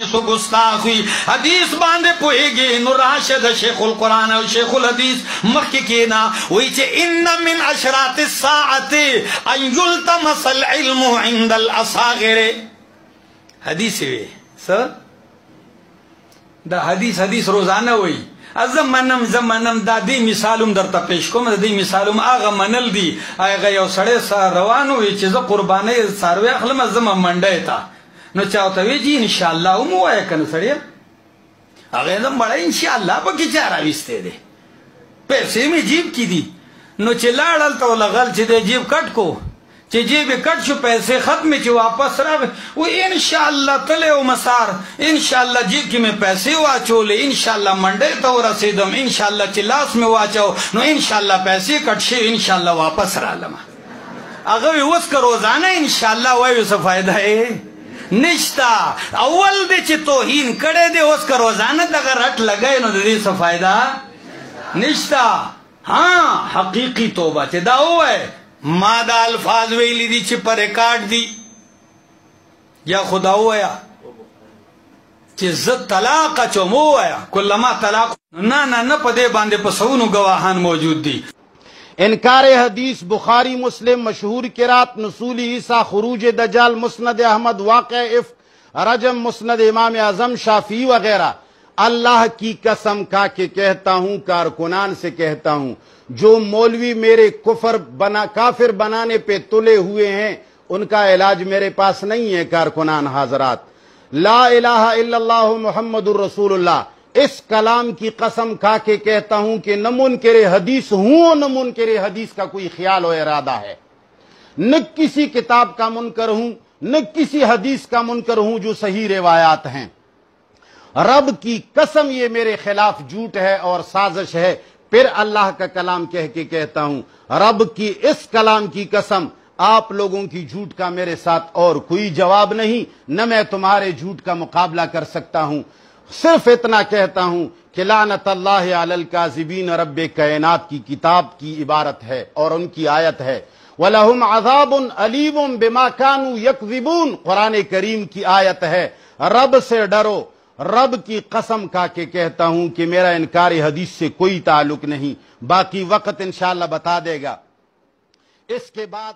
सो गुस्ताख हुई हदीस बांधे पोएगे नु राशिद शेखुल कुरान और शेखुल हदीस मक्की के ना वही चे इन्न मिन अशरात साअते अन युल्तमसल इल्मु इंदल असागिर हदीस वे सर दा हदीस रोजाना वही जमनम दादी मिसालुम दर पेश को दी मिसालुम आगा मनल दी आगा यो सड़े सा रवान हुई चीज कुर्बानी सारवे अखलम जम मंडे था नो चाहता वे जी इंशाअल्लाह मु आया कन सड़िया अगे दम बड़ा इंशाअल्लाह पकी चारा विस्ते दे पैसे में जीब की दी नो चिल्लाड़ल तो लगल चिदे जीब कट को चे जीब कट छो पैसे खत्म चे वापस रह वो इंशाअल्लाह तले ओ मसार इंशाअल्लाह जीब की में पैसे वाचोले इंशाअल्लाह मंडे तो रसीदम इंशाअल्लाह चिल्लास में वाचो नो इंशाअल्लाह पैसे कट छे इंशाअल्लाह वापस रह लमा अगर वस का रोजाना इंशाअल्लाह वही से फायदा है निश्ता अव्वल दे चे तोहीन कड़े दे उसका रोजाना अगर रट लगाए नो दे से फायदा निश्ता हाँ हकीकी तोबा चे दाओ है मादा अल्फाज वेली दी चे पर काट दी या खुदा हुआ चे जद तलाक चमो आया कुल्लमा तलाक ना पदे बांधे पसौनु गवाहान मौजूद दी। इनकार हदीस बुखारी मुस्लिम मशहूर किरात नसूली ईसा खुरूज दजाल मुस्नद अहमद वाक़या इफ रजम मुस्नद इमाम आजम शाफी वगैरह। अल्लाह की कसम खा के कहता हूं, कारकुनान से कहता हूं, जो मौलवी मेरे काफिर बनाने पे तुले हुए हैं उनका इलाज मेरे पास नहीं है। कारकुनान हाजरात, ला इलाहा इल्लल्लाहु मुहम्मदुर रसूलुल्लाह इस कलाम की कसम खा के कहता हूं कि न मुनकिरे हदीस हूं न मुनकिरे हदीस का कोई ख्याल और इरादा है। न किसी किताब का मुनकर हूं न किसी हदीस का मुनकर हूं जो सही रिवायात हैं। रब की कसम ये मेरे खिलाफ झूठ है और साजिश है। फिर अल्लाह का कलाम कह के कहता हूं, रब की इस कलाम की कसम, आप लोगों की झूठ का मेरे साथ और कोई जवाब नहीं, न मैं तुम्हारे झूठ का मुकाबला कर सकता हूं। सिर्फ इतना कहता हूं कि लानतल्लाहि अलल काज़िबीन रब्बे कायनात की किताब की इबारत है और उनकी आयत है वलहुम अज़ाबुन अलीमुम बिमा कानू यकज़िबून। कुरान करीम की आयत है। रब से डरो। रब की कसम खा के कहता हूं कि मेरा इनकार हदीस से कोई ताल्लुक नहीं। बाकी वक्त इंशाअल्लाह बता देगा। इसके बाद